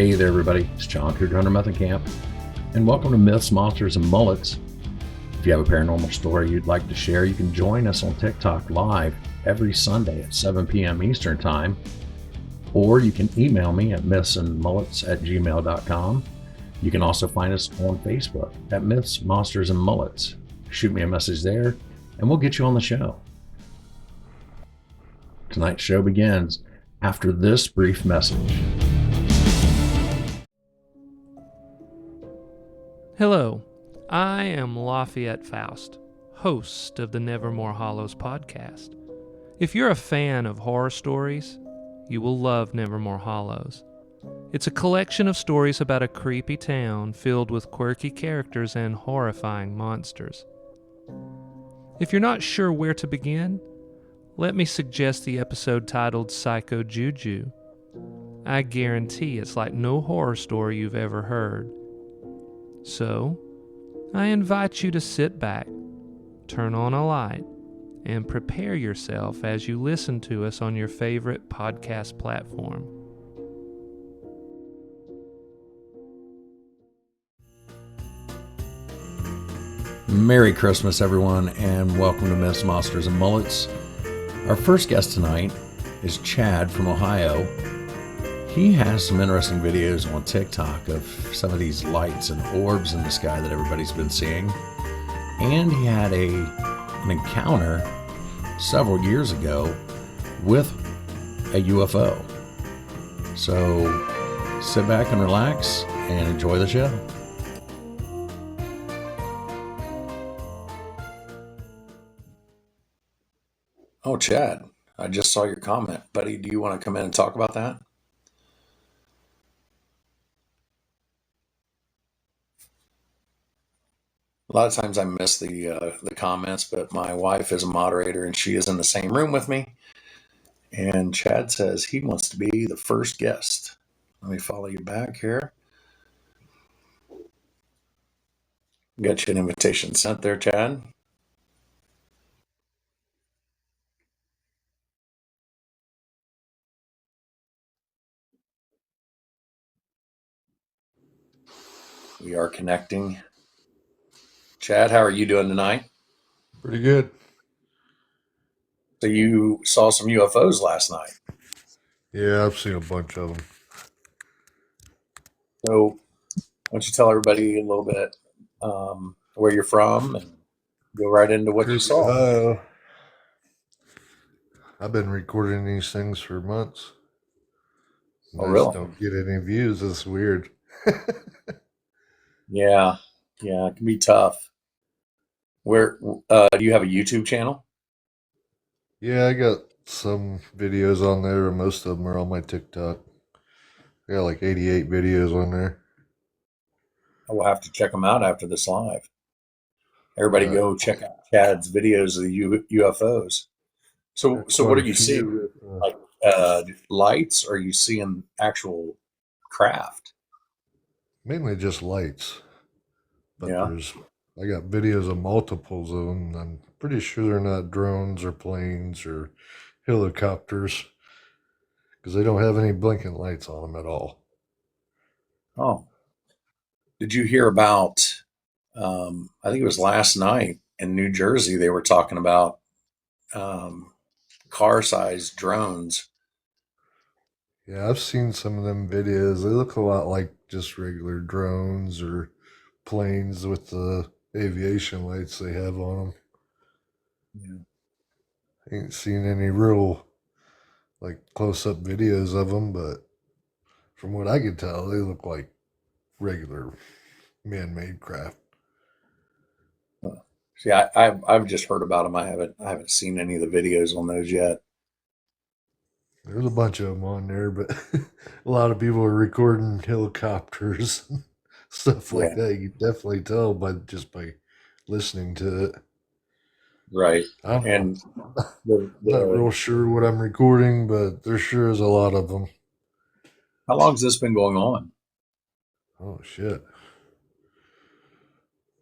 Hey there, everybody. It's John here, Hunter Method Camp, and welcome to Myths, Monsters, and Mullets. If you have a paranormal story you'd like to share, you can join us on TikTok live every Sunday at 7 p.m. Eastern Time, or you can email me at mythsandmullets@gmail.com. You can also find us on Facebook at Myths, Monsters, and Mullets. Shoot me a message there, and we'll get you on the show. Tonight's show begins after this brief message. Hello, I am Lafayette Faust, host of the Nevermore Hollows podcast. If you're a fan of horror stories, you will love Nevermore Hollows. It's a collection of stories about a creepy town filled with quirky characters and horrifying monsters. If you're not sure where to begin, let me suggest the episode titled Psycho Juju. I guarantee it's like no horror story you've ever heard. So, I invite you to sit back, turn on a light, and prepare yourself as you listen to us on your favorite podcast platform. Merry Christmas, everyone, and welcome to Myths, Monsters, and Mullets. Our first guest tonight is Chad from Ohio. He has some interesting videos on TikTok of some of these lights and orbs in the sky that everybody's been seeing. And he had an encounter several years ago with a UFO. So sit back and relax and enjoy the show. Oh, Chad, I just saw your comment. Buddy, do you want to come in and talk about that? A lot of times I miss the comments, but my wife is a moderator and she is in the same room with me. And Chad says he wants to be the first guest. Let me follow you back here. Got you an invitation sent there, Chad. We are connecting. Chad, how are you doing tonight? Pretty good. So you saw some UFOs last night. Yeah, I've seen a bunch of them. So why don't you tell everybody a little bit where you're from and go right into what you saw. Ohio. I've been recording these things for months. Oh, I really? just don't get any views. It's weird. Yeah, it can be tough. Where do you have a YouTube channel? Yeah, I got some videos on there, and most of them are on my TikTok. I got like 88 videos on there. I will have to check them out after this live. Everybody go check out Chad's videos of the UFOs. So what are you seeing? Like lights, or are you seeing actual craft? Mainly just lights. But Yeah. I got videos of multiples of them. I'm pretty sure they're not drones or planes or helicopters because they don't have any blinking lights on them at all. Oh, did you hear about? I think it was last night in New Jersey. They were talking about car-sized drones. Yeah, I've seen some of them videos. They look a lot like just regular drones or planes with the aviation lights they have on them. Yeah. Ain't seen any real like close-up videos of them, but from what I can tell, they look like regular man-made craft. See, I've just heard about them. I haven't seen any of the videos on those yet. There's a bunch of them on there, but a lot of people are recording helicopters and stuff like that. You can definitely tell by listening to it. Right. I don't And know. Not real sure what I'm recording, but there sure is a lot of them. How long has this been going on? Oh shit!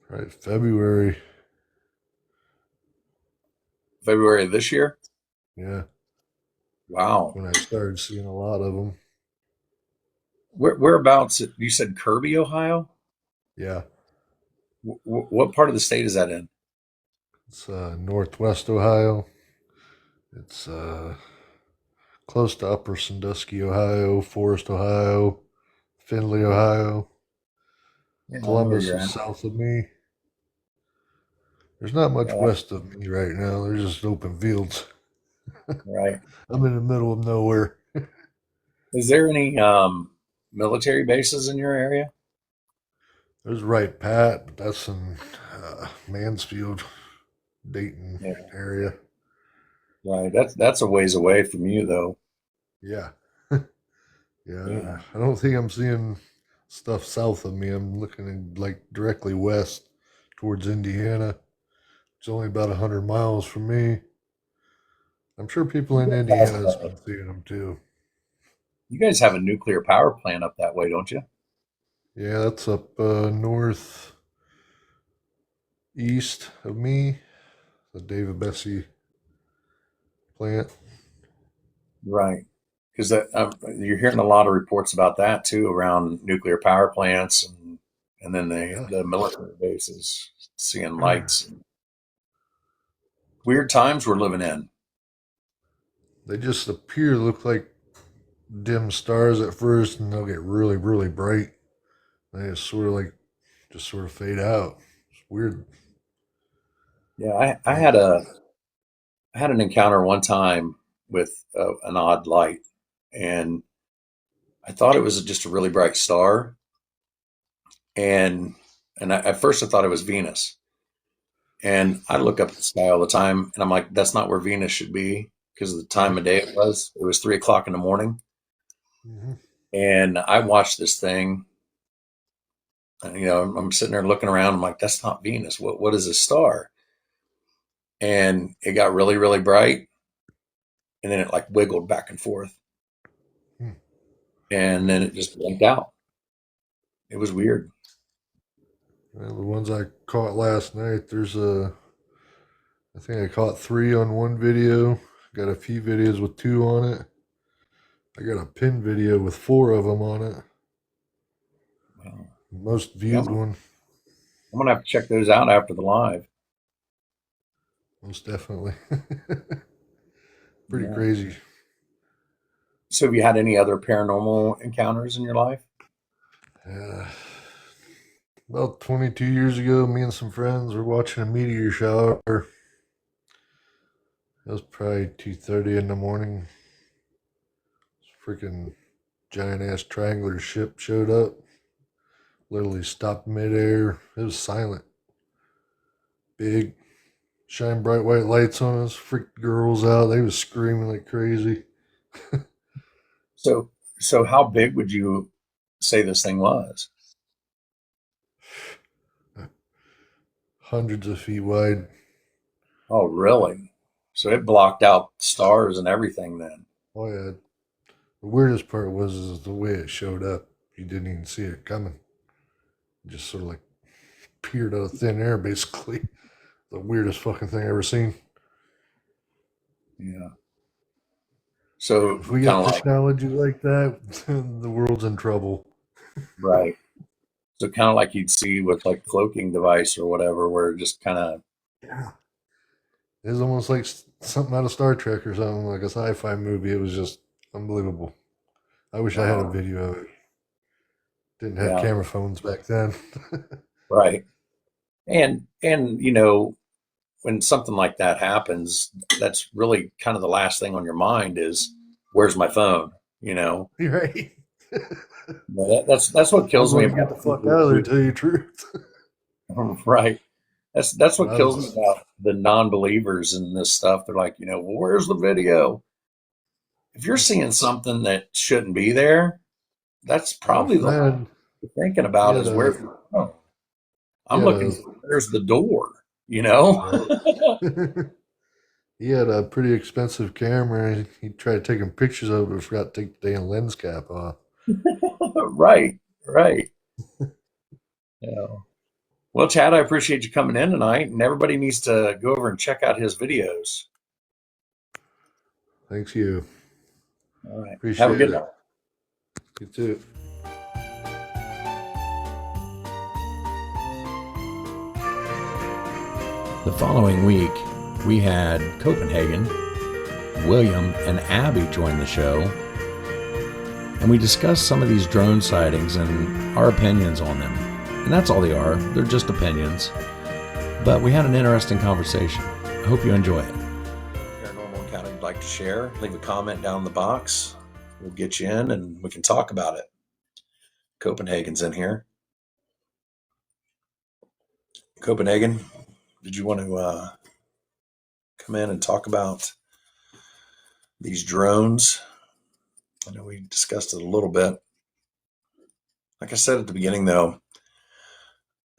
Right, February. February of this year? Yeah. Wow. When I started seeing a lot of them. Whereabouts? You said Kirby, Ohio. Yeah, What part of the state is that in? it's northwest Ohio. It's close to Upper Sandusky, Ohio, Forest, Ohio, Findlay, Ohio. Yeah, I know where Columbus you're is at. south of me. There's not much Yeah, west of me right now. There's just open fields. right. I'm in the middle of nowhere. Is there any military bases in your area? There's Wright Pat, but that's in Mansfield, Dayton Yeah, area. right. That's a ways away from you, though. Yeah. Yeah, Yeah, I don't think I'm seeing stuff south of me. I'm looking like directly west towards Indiana. It's only about 100 miles from me. I'm sure people in Indiana has been seeing them too. you guys have a nuclear power plant up that way, don't you? Yeah, that's up northeast of me, the David Bessie plant. Right. Because you're hearing a lot of reports about that too, around nuclear power plants and then Yeah. the military bases seeing lights. Weird times we're living in. They just appear to look like dim stars at first, and they'll get really, really bright. They just sort of fade out. It's weird. Yeah, Like, I had an encounter one time with an odd light, and I thought it was just a really bright star, and at first I thought it was Venus, and I look up at the sky all the time, and I'm like, that's not where Venus should be because of the yeah. time of day it was. It was 3 o'clock in the morning, Hmm. and I watched this thing. I'm sitting there looking around. I'm like, that's not Venus. What is a star? And it got really really bright, and then it like wiggled back and forth, Hmm. and then it just blinked out. It was weird. Well, the ones I caught last night, I think I caught three on one video. Got a few videos with two on it. I got a pin video with four of them on it. Wow. Most Yeah, viewed one, I'm gonna have to check those out after the live. most definitely. Pretty Yeah. crazy. So, have you had any other paranormal encounters in your life? Uh, about 22 years ago, me and some friends were watching a meteor shower. It was probably 2:30 in the morning. Freaking giant ass triangular ship showed up. Literally stopped midair. It was silent. Big, shine bright white lights on us. Freaked the girls out. They was screaming like crazy. So, how big would you say this thing was? Hundreds of feet wide. Oh, really? So it blocked out stars and everything then. Oh yeah. The weirdest part was is the way it showed up. You didn't even see it coming. It just sort of like appeared out of thin air, basically. The weirdest fucking thing I ever seen. Yeah. So If we kind get of like technology like that, the world's in trouble. right. So kind of like you'd see with like cloaking device or whatever, where it just kind of Yeah. It was almost like something out of Star Trek or something, like a sci-fi movie. It was just unbelievable. I wish I had a wow. video of it. Didn't have Yeah. camera phones back then. Right. And when something like that happens, that's really kind of the last thing on your mind is where's my phone? You know, You're right. that's what I was kills me wanting to get the about fuck people out of there, who to tell you the truth. right. That's But what I kills me was, about the non-believers in this stuff. They're like, well, where's the video? If you're seeing something that shouldn't be there, that's I had a probably the last friend. thing you're thinking He about had is where's a, the phone. he I'm had looking a, for where's the door, you know? right. He had a pretty expensive camera. He tried taking pictures of it, but forgot to take the damn lens cap off. Right, right. Yeah. Well, Chad, I appreciate you coming in tonight, and everybody needs to go over and check out his videos. Thanks you. All right. Have a Appreciate good it. night. You too. The following week, we had Copenhagen, William, and Abby join the show, and we discussed some of these drone sightings and our opinions on them. And that's all they are. They're just opinions. But we had an interesting conversation. I hope you enjoy it. Paranormal encounter you'd like to share, leave a comment down in the box. We'll get you in and we can talk about it. Copenhagen's in here. Copenhagen, did you want to come in and talk about these drones? I know we discussed it a little bit. Like I said at the beginning, though,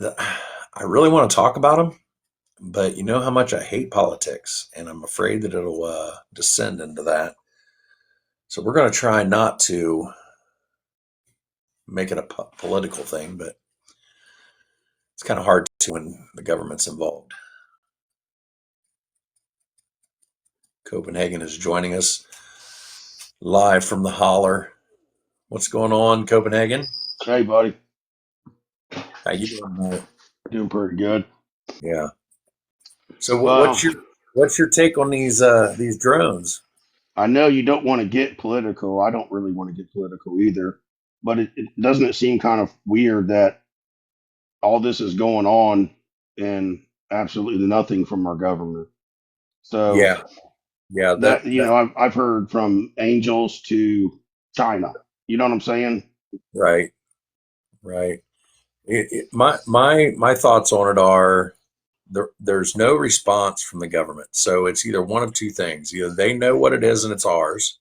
I really want to talk about them, but you know how much I hate politics, and I'm afraid that it'll descend into that. So we're going to try not to make it a political thing, but it's kind of hard to when the government's involved. Copenhagen is joining us live from the holler. What's going on, Copenhagen? Hey, buddy. How you doing, Mike? Doing pretty good. Yeah. So Well, what's your take on these drones? I know you don't want to get political. I don't really want to get political either. But doesn't it seem kind of weird that all this is going on and absolutely nothing from our government? So Yeah. I've heard from angels to China. You know what I'm saying? Right. My thoughts on it are there's no response from the government. So it's either one of two things. Either they know what it is and it's ours,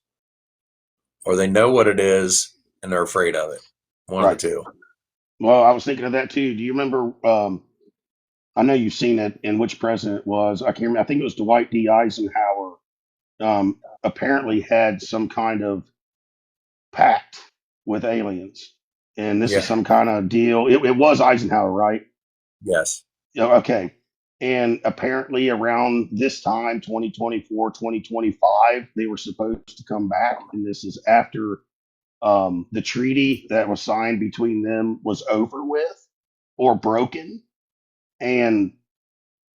or they know what it is and they're afraid of it. One of the two. Well, I was thinking of that too. Do you remember? I know you've seen it in which president it was. I can't remember. I think it was Dwight D. Eisenhower. Apparently had some kind of pact with aliens, and this is some kind of deal. It was Eisenhower, right? Yes. Yeah. Okay. And apparently around this time, 2024, 2025, they were supposed to come back. And this is after the treaty that was signed between them was over with or broken. And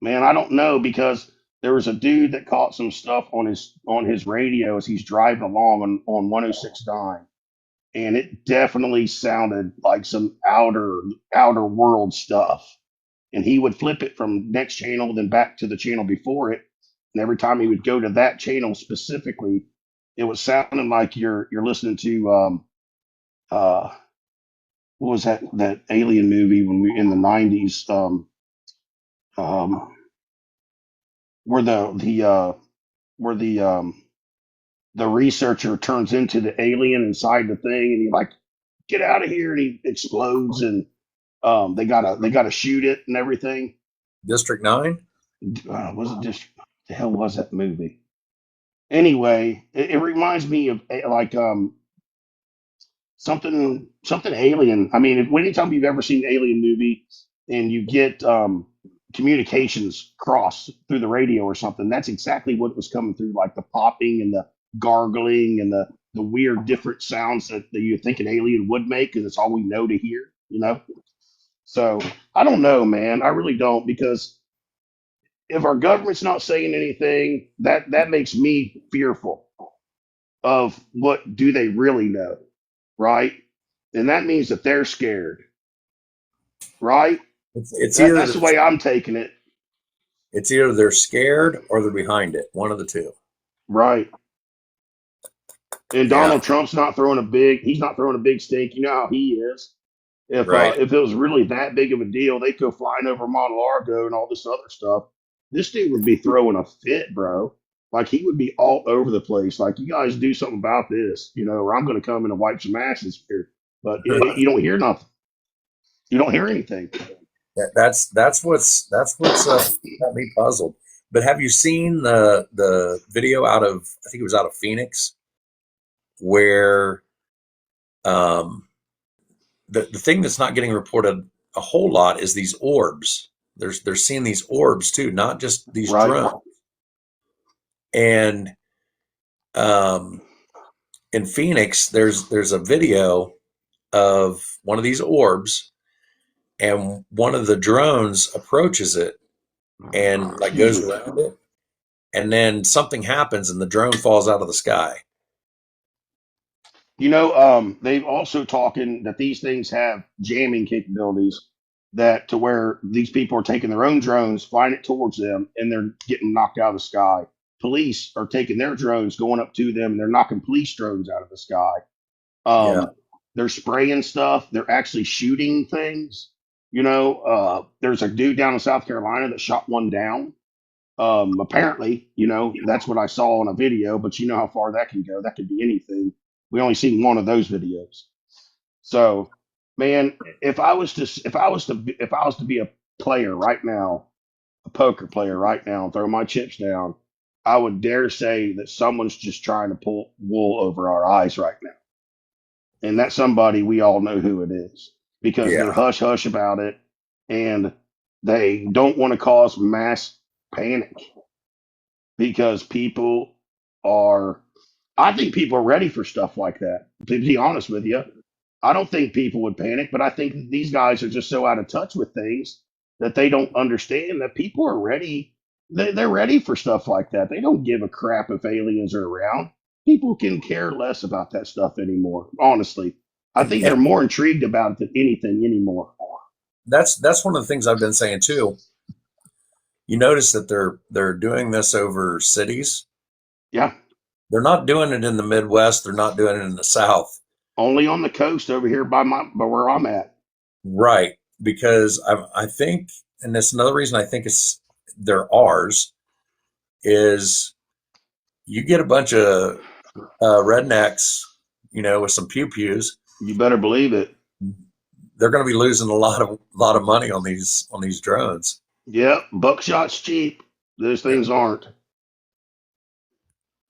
man, I don't know, because there was a dude that caught some stuff on his radio as he's driving along on 106.9. And it definitely sounded like some outer world stuff. And he would flip it from next channel, then back to the channel before it. And every time he would go to that channel specifically, it was sounding like you're listening to what was that alien movie when we in the 90s, where the researcher turns into the alien inside the thing, and he like, get out of here, and he explodes, and they gotta shoot it and everything. District 9? Was it just the hell was that movie? Anyway, it reminds me of like something alien. I mean, anytime you've ever seen an alien movie and you get communications cross through the radio or something, that's exactly what was coming through, like the popping and the gargling and the weird different sounds that you think an alien would make, because it's all we know to hear, you know? So I don't know, man. I really don't, because if our government's not saying anything, that makes me fearful of what do they really know, right? And that means that they're scared, right? That's the way I'm taking it. It's either they're scared or they're behind it. One of the two. Right. And Donald Trump's not throwing a big stink. You know how he is. If it was really that big of a deal, they'd go flying over Mar-a-Lago and all this other stuff. This dude would be throwing a fit, bro. Like, he would be all over the place. Like, you guys do something about this, or I'm going to come in and wipe some asses here. But you don't hear nothing. You don't hear anything. That's what's got me puzzled. But have you seen the video out of, I think it was out of Phoenix, where the thing that's not getting reported a whole lot is these orbs. They're seeing these orbs too, not just these drones. And in Phoenix, there's a video of one of these orbs, and one of the drones approaches it and like Excuse goes me. around it, and then something happens and the drone falls out of the sky. They've also talking that these things have jamming capabilities that to where these people are taking their own drones, flying it towards them, and they're getting knocked out of the sky. Police are taking their drones, going up to them, and they're knocking police drones out of the sky. Yeah. They're spraying stuff. They're actually shooting things. There's a dude down in South Carolina that shot one down. Apparently, that's what I saw on a video, but you know how far that can go. That could be anything. We only seen one of those videos. So, man, if I was to be a player right now, a poker player right now, and throw my chips down, I would dare say that someone's just trying to pull wool over our eyes right now. And that somebody, we all know who it is because they're Yeah. hush hush about it and they don't want to cause mass panic because are, I think people are ready for stuff like that. To be honest with you, I don't think people would panic, but I think these guys are just so out of touch with things that they don't understand that people are ready. They're ready for stuff like that. They don't give a crap if aliens are around. People can care less about that stuff anymore. Honestly, I think they're And more intrigued about it than anything anymore. that's one of the things I've been saying too. You notice that they're doing this over cities. Yeah, They're not doing it in the Midwest. They're not doing it in the South. only on the coast over here by where I'm at. Right. Because I think, and that's another reason I think they're ours, is you get a bunch of rednecks, with some pew pews, You better believe it. they're going to be losing a lot of money on these drones. Yep, buckshot's cheap. Those Yeah. things aren't.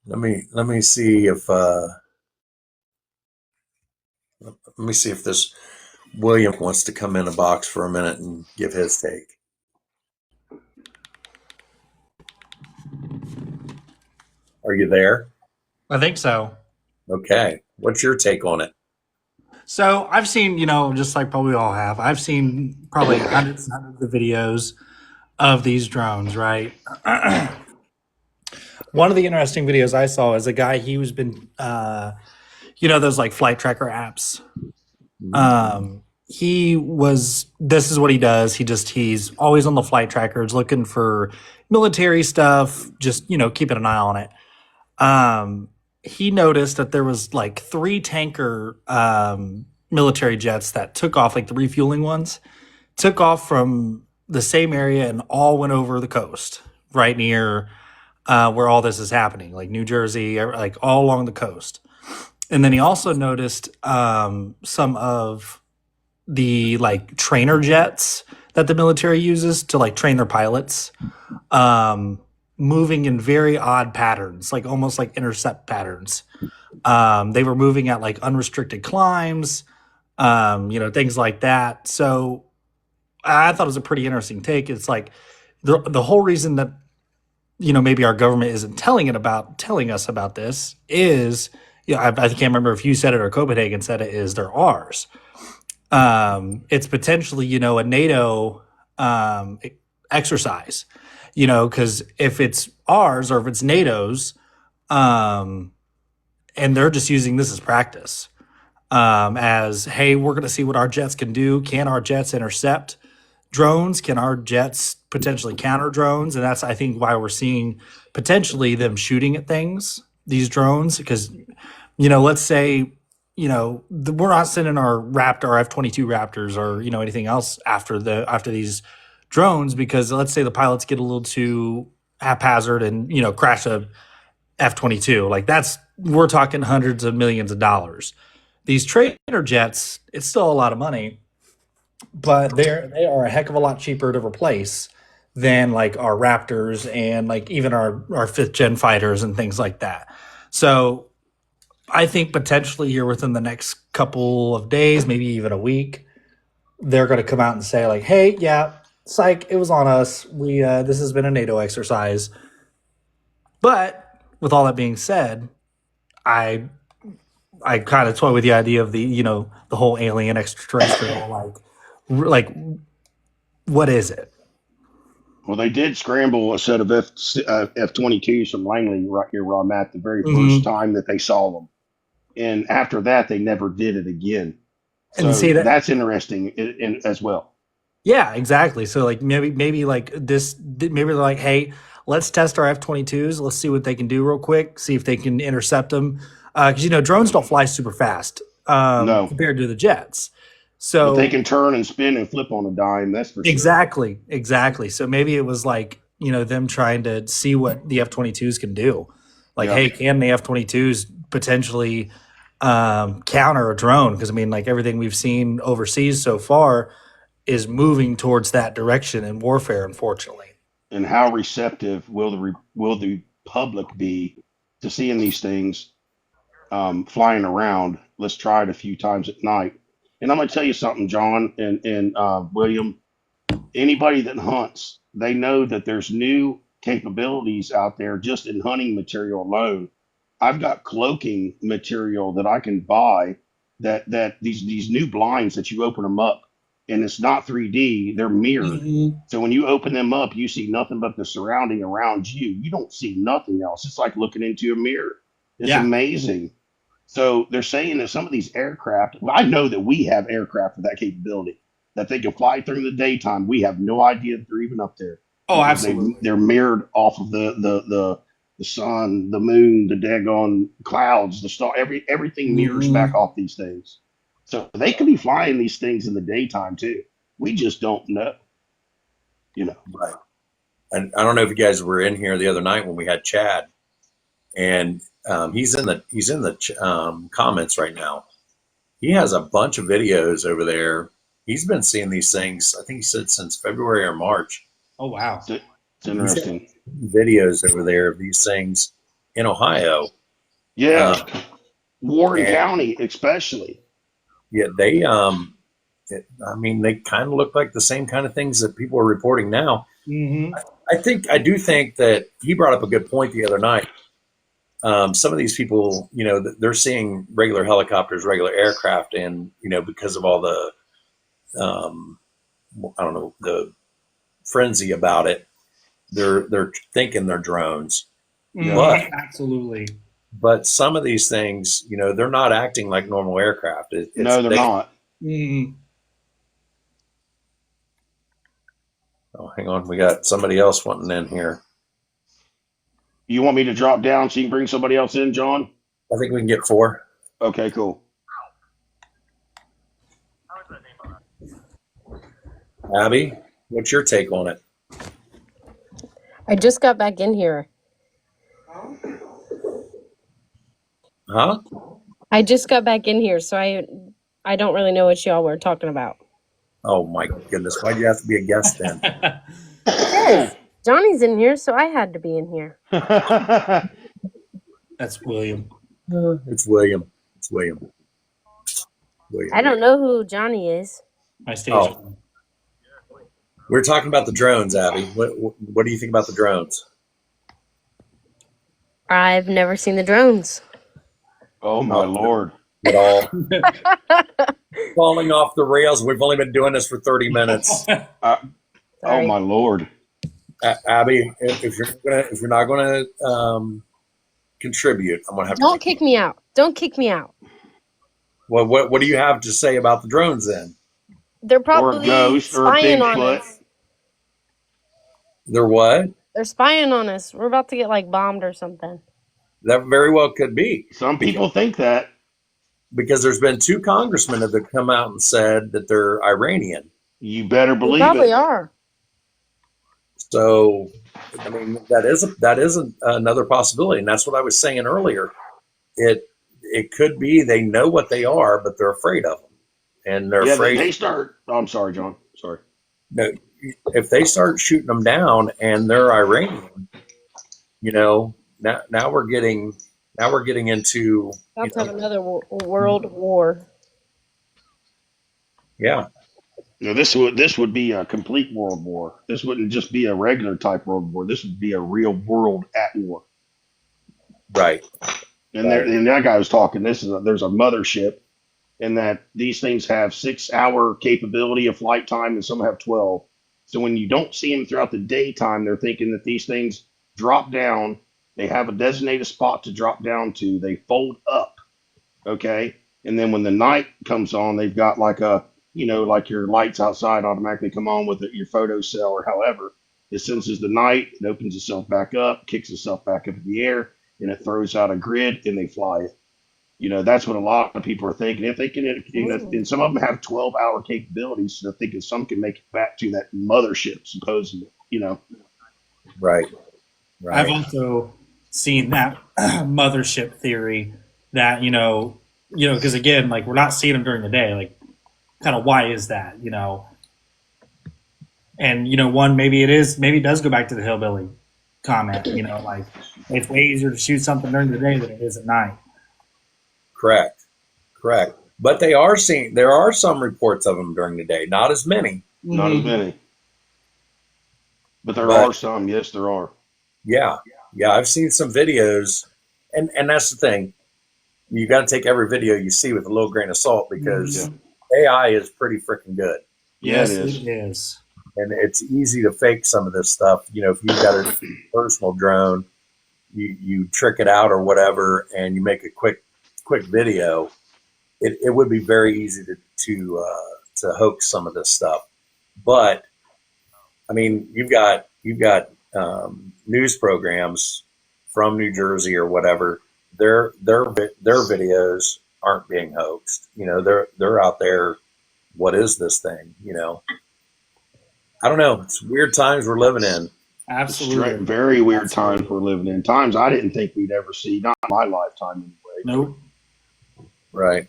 Let me see if this William wants to come in a box for a minute and give his take. Are you there? I think so. Okay. What's your take on it? So I've seen, just like probably all have, I've seen probably hundreds and hundreds of videos of these drones, right? One of the interesting videos I saw is a guy, he was been, those like flight tracker apps. This is what he does. He's always on the flight trackers looking for military stuff, just, keeping an eye on it. He noticed that there was like three tanker military jets that took off, like the refueling ones, took off from the same area and all went over the coast, right near where all this is happening, like New Jersey, like all along the coast. And then he also noticed some of the like trainer jets that the military uses to like train their pilots. Moving in very odd patterns, like almost like intercept patterns. They were moving at like unrestricted climbs, things like that. So I thought it was a pretty interesting take. It's like the whole reason that maybe our government isn't telling us about this is, I can't remember if you said it or Copenhagen said it, is they're ours. It's potentially a NATO exercise, because if it's ours or if it's NATO's, and they're just using this as practice, as hey, we're going to see what our jets can do. Can our jets intercept drones? Can our jets potentially counter drones? And that's, I think, why we're seeing potentially them shooting at these drones, because let's say we're not sending our F-22 Raptors or anything else after these drones, because let's say the pilots get a little too haphazard and crash a F-22. Like we're talking hundreds of millions of dollars. These trainer jets, it's still a lot of money, but they are a heck of a lot cheaper to replace than like our Raptors and like even our fifth gen fighters and things like that. So I think potentially here within the next couple of days, maybe even a week, they're going to come out and say like, "Hey, yeah, psych, it was on us. We this has been a NATO exercise." But with all that being said, I kind of toy with the idea of the whole alien extraterrestrial like what is it? Well, they did scramble a set of F-22s from Langley right here where I'm at the very first Mhm. time that they saw them, and after that they never did it again. And So see that. that's interesting as well. Yeah, exactly. So like maybe like maybe they're like, hey, let's test our F-22s. Let's see what they can do real quick. See if they can intercept them. Because drones don't fly super fast No, compared to the jets. but they So can turn and spin and flip on a dime. That's for sure. exactly. So maybe it was like them trying to see what the F-22s can do. Like, Yeah, hey, can the F-22s potentially counter a drone? Because I mean, like everything we've seen overseas so far is moving towards that direction in warfare, unfortunately. and how receptive will the public be to seeing these things flying around? Let's try it a few times at night. And I'm going to tell you something, John and William. Anybody that hunts, they know that there's new capabilities out there just in hunting material alone. I've got cloaking material that I can buy that these new blinds that you open them up and it's not 3D, they're mirrored. Mm-hmm. So when you open them up, you see nothing but the surrounding around you. You don't see nothing else. It's like looking into a mirror. It's Yeah. amazing. So they're saying that some of these aircraft, well, I know that we have aircraft with that capability that they can fly through the daytime. We have no idea that they're even up there Oh, because absolutely. they're mirrored off of the sun, the moon, the daggone clouds, the star. Everything mirrors Mm-hmm. back off these things. So they could be flying these things in the daytime too. We just don't know. You know. Right. And I don't know if you guys were in here the other night when we had Chad, and he's in the comments right now. He has a bunch of videos over there. He's been seeing these things. I think he said since February or March. Oh, wow. It's He's got interesting. videos over there of these things in Ohio. Yeah, Uh, Warren and County especially. yeah, I mean, they kind of look like the same kind of things that people are reporting now. Mm-hmm. I do think that he brought up a good point the other night. Some of these people, they're seeing regular helicopters, regular aircraft, and because of all the, um, I don't know, the frenzy about it, they're thinking they're drones. Yeah. But Mm-hmm. Absolutely. some of these things, they're not acting like normal aircraft. It's No, they're they. not. Mm-hmm. Oh, hang on, we got somebody else wanting in here. You want me to drop down so you can bring somebody else in, John? I think we can get 4. Okay, cool. Abby, what's your take on it? I just got back in here. Huh? I just got back in here, so I don't really know what y'all were talking about. Oh my goodness, why'd you have to be a guest then? Yes, Johnny's in here, so I had to be in here. That's William. It's William. It's William. I don't know who Johnny is. My stage. Oh. We're talking about the drones, Abby. What do you think about the drones? I've never seen the drones. Oh my Lord. At all. Falling off the rails. We've only been doing this for 30 minutes. Oh Sorry. my Lord. Abby, if you're not gonna contribute, I'm gonna have Don't to kick me out. Don't kick me out. Well, what do you have to say about the drones then? They're Or a probably ghost or a spying on Bigfoot. us. They're what? They're spying on us. We're about to get like bombed or something. That very well could be. Some people think that. Because there's been 2 congressmen that have come out and said that they're Iranian. You better We believe probably it. are. So, I mean, that is another possibility, and that's what I was saying earlier. It could be they know what they are, but they're afraid of them, and they're Yeah, afraid. they start. Oh, I'm sorry, John. Sorry. No, if they start shooting them down and they're Iranian, now we're getting into About to have another world war. yeah. No, this would be a complete world war. This wouldn't just be a regular type world war. This would be a real world at war. Right. And that guy was talking. There's a mothership, and that these things have 6-hour capability of flight time, and some have 12. So when you don't see them throughout the daytime, they're thinking that these things drop down. They have a designated spot to drop down to. They fold up, okay? And then when the night comes on, they've got like a, like your lights outside automatically come on with your photo cell or however. It senses the night, it opens itself back up, kicks itself back up in the air, and it throws out a grid and they fly it. That's what a lot of people are thinking. If they can, and some of them have 12-hour capabilities, so they're thinking some can make it back to that mothership, supposedly. Right. I've also seen that mothership theory that because again, like we're not seeing them during the day. Like, kind of why is that? And one, maybe it does go back to the hillbilly comment. Like it's way easier to shoot something during the day than it is at night. Correct. But there are some reports of them during the day. Not as many. Not as many. But there are some. Yes, there are. Yeah. I've seen some videos, and that's the thing. You got to take every video you see with a little grain of salt because AI is pretty freaking good. Yeah, Yes, it is. It is. And it's easy to fake some of this stuff. If you've got a personal drone, you trick it out or whatever, and you make a quick video. It would be very easy to hoax some of this stuff. But I mean, you've got news programs from New Jersey or whatever. Their videos aren't being hoaxed. They're out there. What is this thing? I don't know. It's weird times we're living in. Absolutely. Very weird times we're living in. Times I didn't think we'd ever see. Not in my lifetime, anyway. Nope. Right.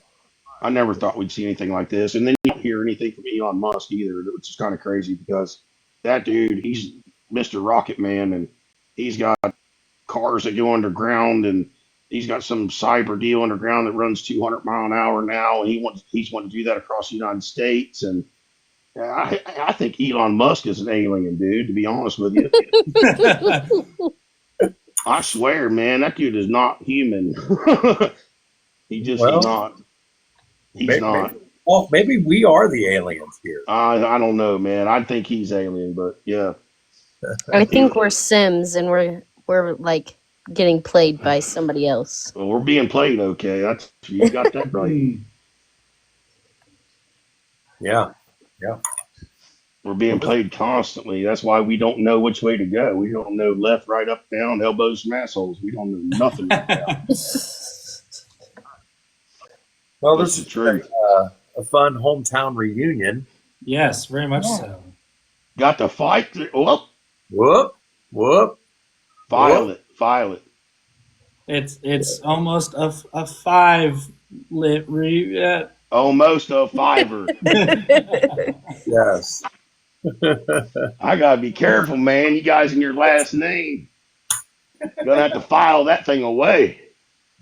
I never thought we'd see anything like this. And then you don't hear anything from Elon Musk either, which is kind of crazy because that dude, he's Mr. Rocket Man, and he's got cars that go underground, and he's got some cyber deal underground that runs 200 mile an hour now, and he's wanting to do that across the United States. And I think Elon Musk is an alien, dude, to be honest with you. I swear, man, that dude is not human. He's not. He's not. Well, maybe we are the aliens here. I don't know, man. I think he's alien, but yeah. I think we're Sims and we're like getting played by somebody else. Well, we're being played, okay. You got that right. Yeah. We're being played constantly. That's why we don't know which way to go. We don't know left, right, up, down, elbows from assholes. We don't know nothing right now. Well, That's this is true. a fun hometown reunion. Yes, very much so. Got to fight. Whoop. File it. It's almost a 5-lit Almost a fiver. Yes. I gotta be careful, man. You guys in your last name. Gonna have to file that thing away.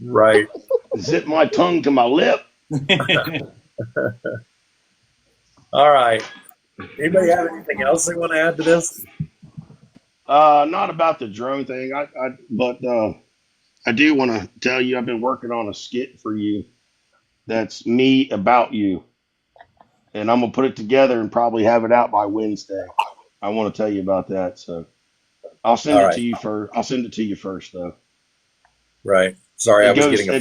Right. Zip my tongue to my lip. All right. Anybody have anything else they want to add to this? Not about the drone thing. But I do want to tell you I've been working on a skit for you. That's me about you, and I'm gonna put it together and probably have it out by Wednesday. I want to tell you about that, so I'll send All it right. to you first. I'll send it to you first, though. Right. Sorry, I was getting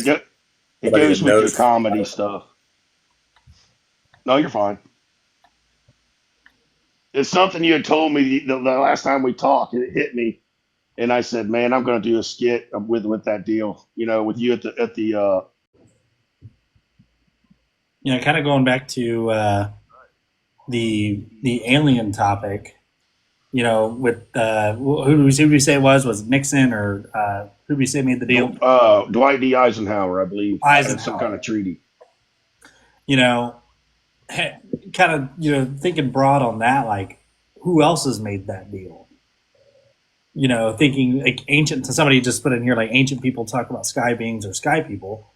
It goes with your comedy stuff. No, you're fine. It's something you had told me the last time we talked. It hit me, and I said, "Man, I'm going to do a skit with that deal. With you at the." Kind of going back to the alien topic. With who did we say it was Nixon or who did we say made the deal? Dwight D. Eisenhower, I believe. Eisenhower. Some kind of treaty. Kind of thinking broad on that, like who else has made that deal? Thinking like ancient. Somebody just put in here like ancient people talk about sky beings or sky people.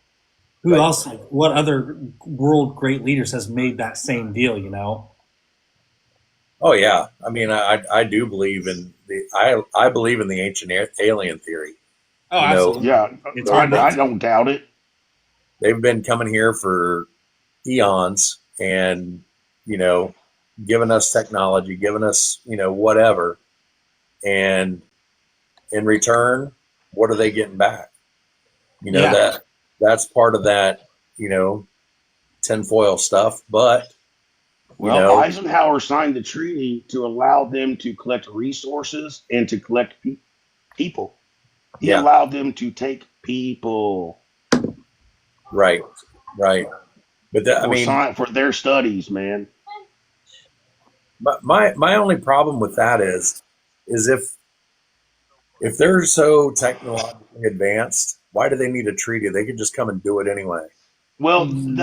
Who else? Like, what other world great leaders has made that same deal? Oh yeah, I mean, I do believe in I believe in the ancient alien theory. Oh, absolutely. Yeah, I don't doubt it. They've been coming here for eons, and giving us technology, giving us, whatever. And in return, what are they getting back? Yeah. That's part of that, tinfoil stuff. But, Well, Eisenhower signed the treaty to allow them to collect resources and to collect people. He yeah, allowed them to take people right. But for their studies, man. my only problem with that is if they're so technologically advanced, why do they need a treaty? They could just come and do it anyway. Well, Mm,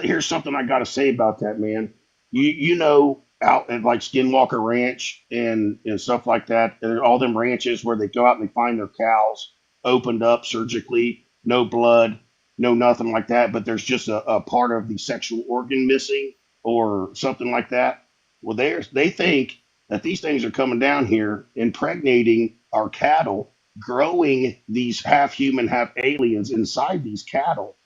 here's something I got to say about that, man. You know, out at like Skinwalker Ranch and stuff like that, and all them ranches where they go out and they find their cows opened up surgically, no blood, no nothing like that, but there's just a part of the sexual organ missing or something like that. Well, they think that these things are coming down here, impregnating our cattle, growing these half human, half aliens inside these cattle,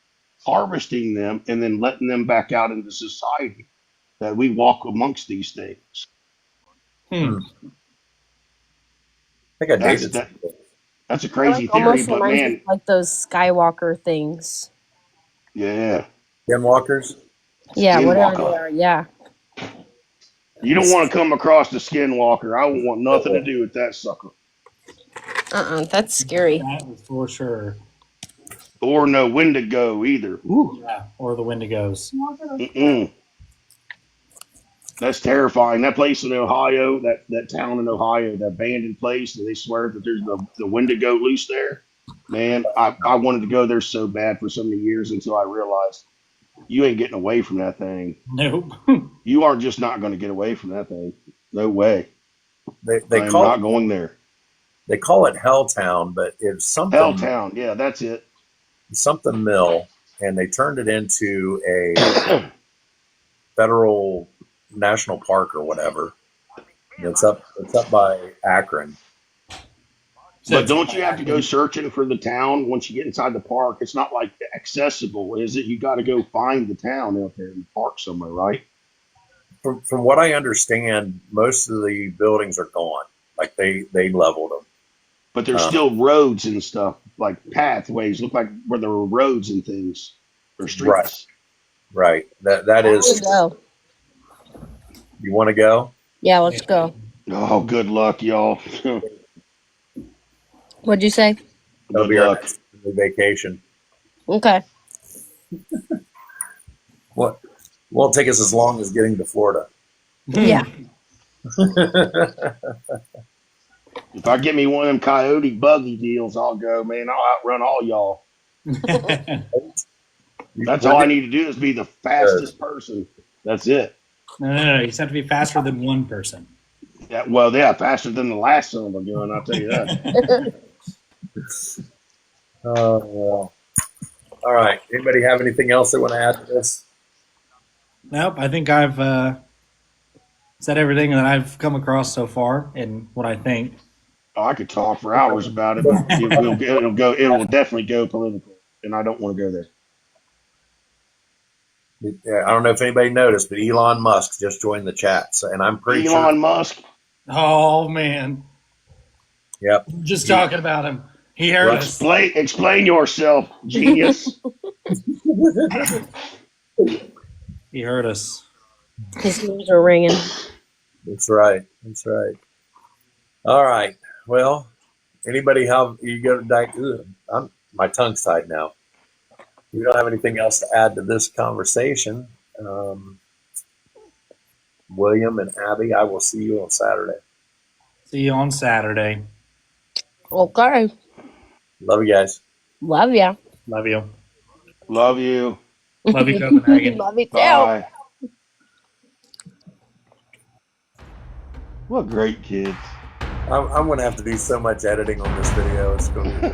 harvesting them, and then letting them back out into society. That we walk amongst these things. hmm. Hmm. I think I That's dated that. somebody. That's a It like crazy theory, almost but reminds me of man, like those Skywalker things. yeah, Skinwalkers. Yeah, whatever they Skinwalker. are. Yeah. You don't want to come across the Skinwalker. I don't want nothing to do with that sucker. That's scary. That is for sure. Or no Wendigo either. Woo. Yeah. Or the Wendigos. Mm-mm. That's terrifying. That place in Ohio, that town in Ohio, that abandoned place, and they swear that there's the Wendigo loose there. Man, I wanted to go there so bad for so many years until I realized you ain't getting away from that thing. Nope. You are just not going to get away from that thing. No way. They I am call not going there. they call it Helltown, but it's something Helltown. Yeah, that's it. mill, and they turned it into a federal national park or whatever. It's up by Akron. So But it's don't you have to go searching for the town once you get inside the park? It's not like accessible, is it? You got to go find the town out there in the park somewhere, right? From what I understand, most of the buildings are gone. Like they leveled them. But there's still roads and stuff, like pathways, look like where there were roads and things or Right, streets. right. That I want is. to go. You want to go? Yeah, let's go. Oh, good luck, y'all. What'd you say? That'll Good be our luck. next vacation. Okay. What won't take us as long as getting to Florida. Yeah. If I get me one of them coyote buggy deals, I'll go, man. I'll outrun all y'all. That's all I need to do is be the fastest person. That's it. No. You just have to be faster than one person. Yeah, well, yeah, faster than the last son of a gun, I'll tell you that. Oh, well. All right. Anybody have anything else they want to add to this? Nope. I think I've said everything that I've come across so far and what I think. Oh, I could talk for hours about it, but it will definitely go political, and I don't want to go there. Yeah, I don't know if anybody noticed, but Elon Musk just joined the chat, and I'm pretty sure. Elon Musk. Oh man. Yep. Just talking about him. He heard us. Explain yourself, genius. He heard us. His ears are ringing. That's right. All right. Well, anybody have you go to my tongue's tied now. We don't have anything else to add to this conversation. William and Abby, I will see you on Saturday. See you on Saturday. Okay. Love you guys. Love ya. Love you. Love you. Love you, Copenhagen. Love you too. Bye. What great kids. I'm going to have to do so much editing on this video. It's going to be